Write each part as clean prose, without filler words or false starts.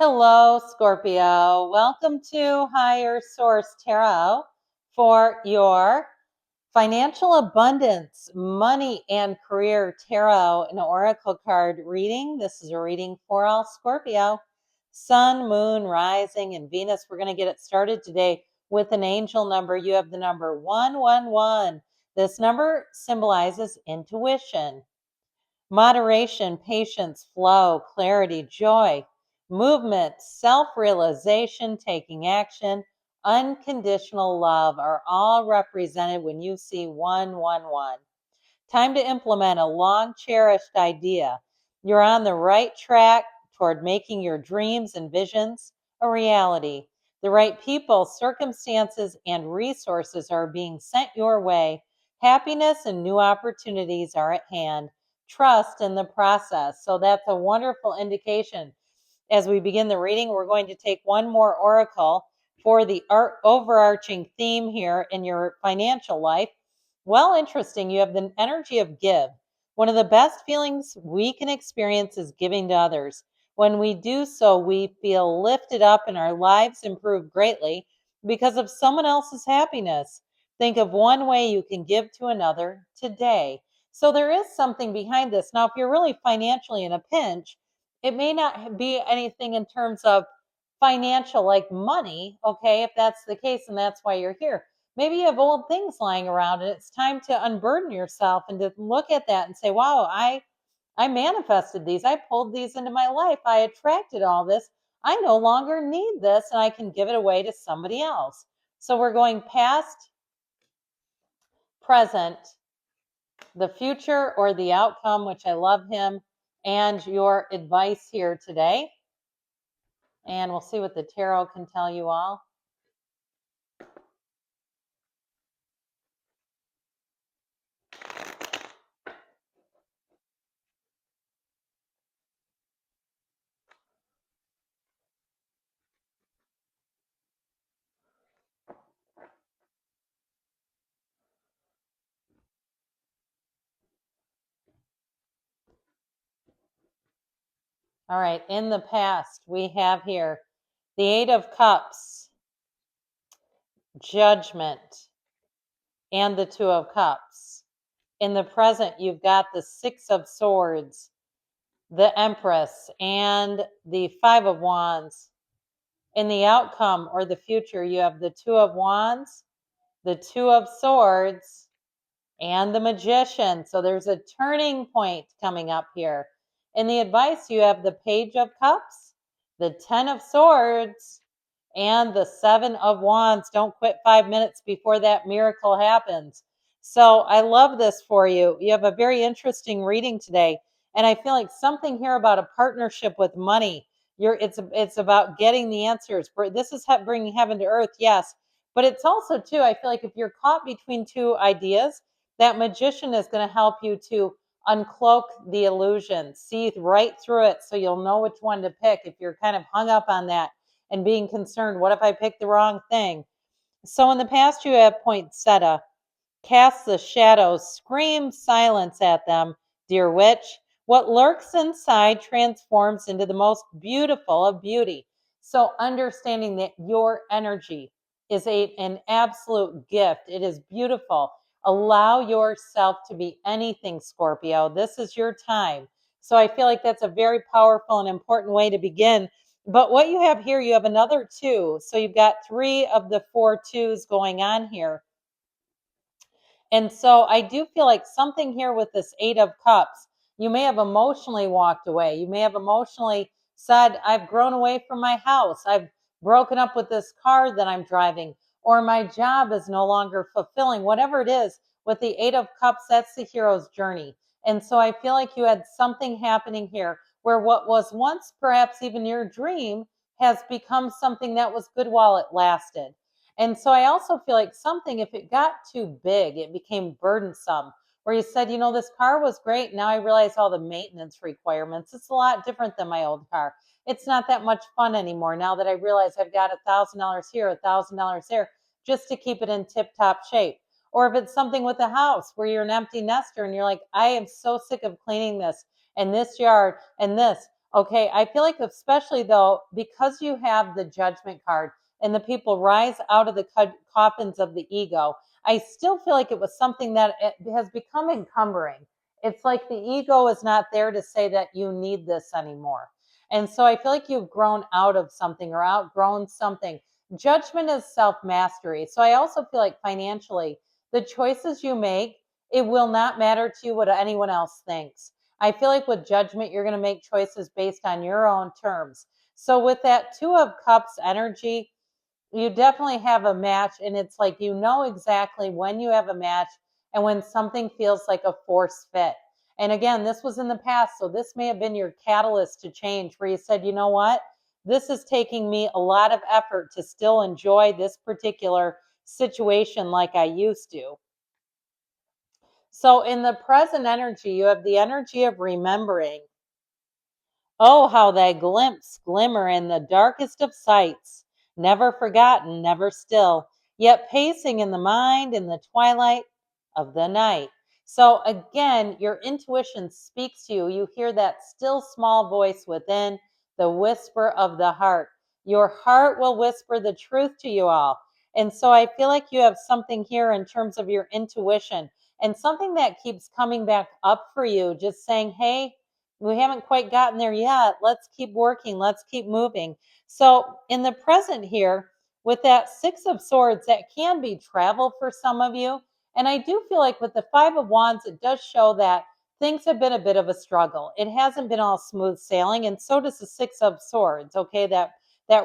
Hello, Scorpio. Welcome to Higher Source Tarot for your financial abundance, money, and career tarot and oracle card reading. This is a reading for all Scorpio, Sun, Moon, Rising, and Venus. We're going to get it started today with an angel number. You have the number 111. This number symbolizes intuition, moderation, patience, flow, clarity, joy, movement, self-realization, taking action, unconditional love are all represented when you see 111. Time to implement a long cherished idea. You're on the right track toward making your dreams and visions a reality. The right people, circumstances, and resources are being sent your way. Happiness and new opportunities are at hand. Trust in the process. So that's a wonderful indication. As we begin the reading, we're going to take one more oracle for the overarching theme here in your financial life. Well, interesting. You have the energy of give. One of the best feelings we can experience is giving to others. When we do so, we feel lifted up and our lives improve greatly because of someone else's happiness. Think of one way you can give to another today. So there is something behind this. Now, if you're really financially in a pinch, it may not be anything in terms of financial, like money, okay, if that's the case, and that's why you're here. Maybe you have old things lying around and it's time to unburden yourself and to look at that and say, wow, I manifested these. I pulled these into my life. I attracted all this. I no longer need this and I can give it away to somebody else. So we're going past, present, the future, or the outcome, which I love him, and your advice here today. And we'll see what the tarot can tell you all. All right, in the past, we have here the Eight of Cups, Judgment, and the Two of Cups. In the present, you've got the Six of Swords, the Empress, and the Five of Wands. In the outcome or the future, you have the Two of Wands, the Two of Swords, and the Magician. So there's a turning point coming up here. In the advice, you have the Page of Cups, the Ten of Swords, and the Seven of Wands. Don't quit 5 minutes before that miracle happens. So I love this for you. You have a very interesting reading today. And I feel like something here about a partnership with money. It's about getting the answers. This is bringing heaven to earth, yes. But it's also, too, I feel like if you're caught between two ideas, that magician is going to help you to uncloak the illusion, see right through it so you'll know which one to pick if you're kind of hung up on that and being concerned, what if I pick the wrong thing? So in the past, you have poinsettia. Cast the shadows, scream silence at them, dear witch. What lurks inside transforms into the most beautiful of beauty. So understanding that your energy is an absolute gift. It is beautiful. Allow yourself to be anything, Scorpio. This is your time. So I feel like that's a very powerful and important way to begin. But what you have here, you have another two. So you've got three of the four twos going on here. And so I do feel like something here with this Eight of Cups, you may have emotionally walked away. You may have emotionally said, I've grown away from my house. I've broken up with this car that I'm driving, or my job is no longer fulfilling. Whatever it is, with the Eight of Cups, that's the hero's journey. And so I feel like you had something happening here where what was once perhaps even your dream has become something that was good while it lasted. And so I also feel like something, if it got too big, it became burdensome, where you said, this car was great. Now I realize all the maintenance requirements. It's a lot different than my old car. It's not that much fun anymore now that I realize I've got $1,000 here, $1,000 there, just to keep it in tip-top shape. Or if it's something with a house where you're an empty nester and you're like, I am so sick of cleaning this and this yard and this. Okay, I feel like especially though, because you have the judgment card and the people rise out of the coffins of the ego, I still feel like it was something that it has become encumbering. It's like the ego is not there to say that you need this anymore. And so I feel like you've grown out of something or outgrown something. Judgment is self mastery. So I also feel like financially, the choices you make, it will not matter to you what anyone else thinks. I feel like with judgment, you're going to make choices based on your own terms. So with that Two of Cups energy, you definitely have a match, and it's like you know exactly when you have a match and when something feels like a force fit. And again, this was in the past, so this may have been your catalyst to change where you said, you know what? This is taking me a lot of effort to still enjoy this particular situation like I used to. So in the present energy, you have the energy of remembering. Oh, how thy glimmer in the darkest of sights, never forgotten, never still, yet pacing in the mind in the twilight of the night. So again, your intuition speaks to you. You hear that still small voice within, the whisper of the heart. Your heart will whisper the truth to you all. And so I feel like you have something here in terms of your intuition and something that keeps coming back up for you, just saying, hey, we haven't quite gotten there yet. Let's keep working. Let's keep moving. So, in the present here, with that Six of Swords, that can be travel for some of you. And I do feel like with the Five of Wands, it does show that things have been a bit of a struggle. It hasn't been all smooth sailing, and so does the Six of Swords. Okay, that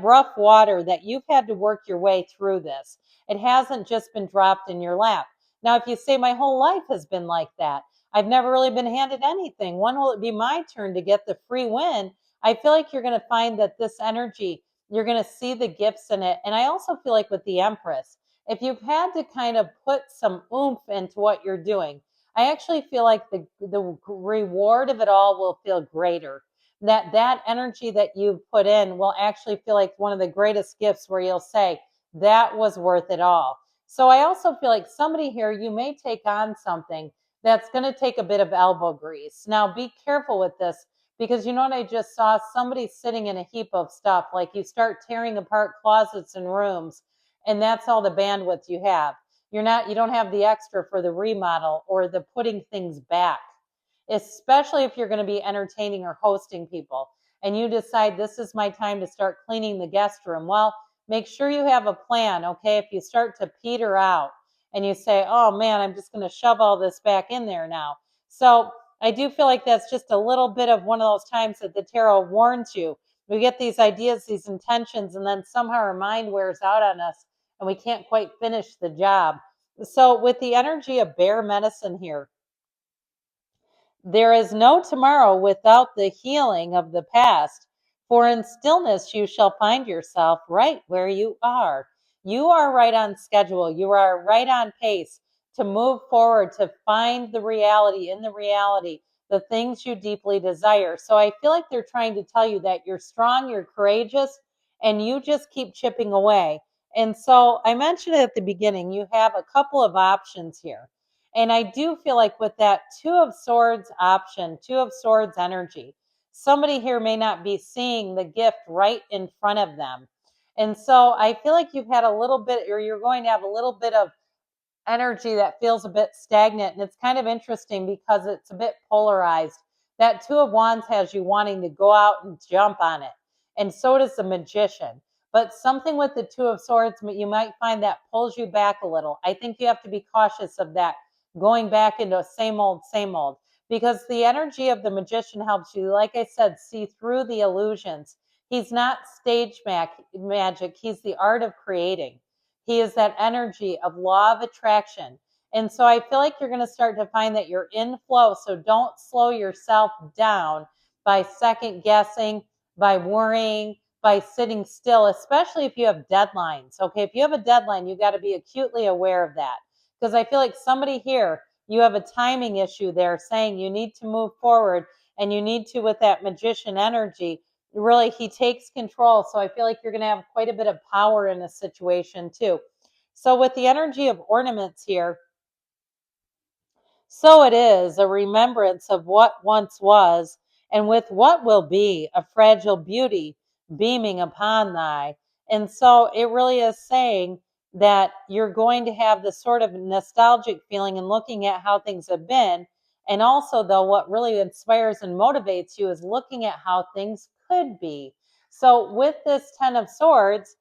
rough water that you've had to work your way through this. It hasn't just been dropped in your lap. Now, if you say my whole life has been like that, I've never really been handed anything. When will it be my turn to get the free win? I feel like you're going to find that this energy, you're going to see the gifts in it. And I also feel like with the Empress, if you've had to kind of put some oomph into what you're doing, I actually feel like the reward of it all will feel greater. That energy that you've put in will actually feel like one of the greatest gifts where you'll say, that was worth it all. So I also feel like somebody here, you may take on something that's going to take a bit of elbow grease. Now, be careful with this because you know what I just saw? Somebody sitting in a heap of stuff. Like you start tearing apart closets and rooms, and that's all the bandwidth you have. You don't have the extra for the remodel or the putting things back, especially if you're going to be entertaining or hosting people and you decide this is my time to start cleaning the guest room. Well, make sure you have a plan, okay? If you start to peter out, and you say, oh man, I'm just going to shove all this back in there now. So I do feel like that's just a little bit of one of those times that the tarot warns you. We get these ideas, these intentions, and then somehow our mind wears out on us and we can't quite finish the job. So, with the energy of bear medicine here, there is no tomorrow without the healing of the past, for in stillness you shall find yourself right where you are. You are right on schedule. You are right on pace to move forward, to find the reality in the reality, the things you deeply desire. So I feel like they're trying to tell you that you're strong, you're courageous, and you just keep chipping away. And so I mentioned it at the beginning, you have a couple of options here. And I do feel like with that Two of Swords option, Two of Swords energy, somebody here may not be seeing the gift right in front of them. And so I feel like you've had a little bit, or you're going to have a little bit of energy that feels a bit stagnant. And it's kind of interesting because it's a bit polarized. That Two of Wands has you wanting to go out and jump on it. And so does the Magician. But something with the Two of Swords, you might find that pulls you back a little. I think you have to be cautious of that going back into same old. Because the energy of the Magician helps you, like I said, see through the illusions. He's not stage magic, he's the art of creating. He is that energy of law of attraction. And so I feel like you're going to start to find that you're in flow. So don't slow yourself down by second guessing, by worrying, by sitting still, especially if you have deadlines. Okay, if you have a deadline, you got to be acutely aware of that. Because I feel like somebody here, you have a timing issue there saying you need to move forward and you need to, with that Magician energy, really he takes control. So I feel like you're going to have quite a bit of power in this situation too. So with the energy of ornaments here, so it is a remembrance of what once was, and with what will be a fragile beauty beaming upon thy. And so it really is saying that you're going to have this sort of nostalgic feeling and looking at how things have been. And also, though, what really inspires and motivates you is looking at how things could be. So with this 10 of Swords,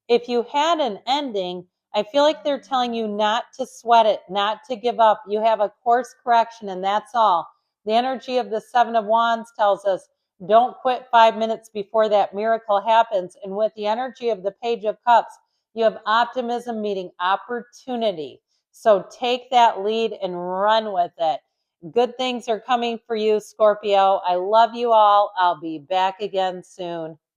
if you had an ending, I feel like they're telling you not to sweat it, not to give up. You have a course correction, and that's all. The energy of the Seven of Wands tells us don't quit 5 minutes before that miracle happens. And with the energy of the Page of Cups, you have optimism meeting opportunity. So take that lead and run with it. Good things are coming for you, Scorpio. I love you all. I'll be back again soon.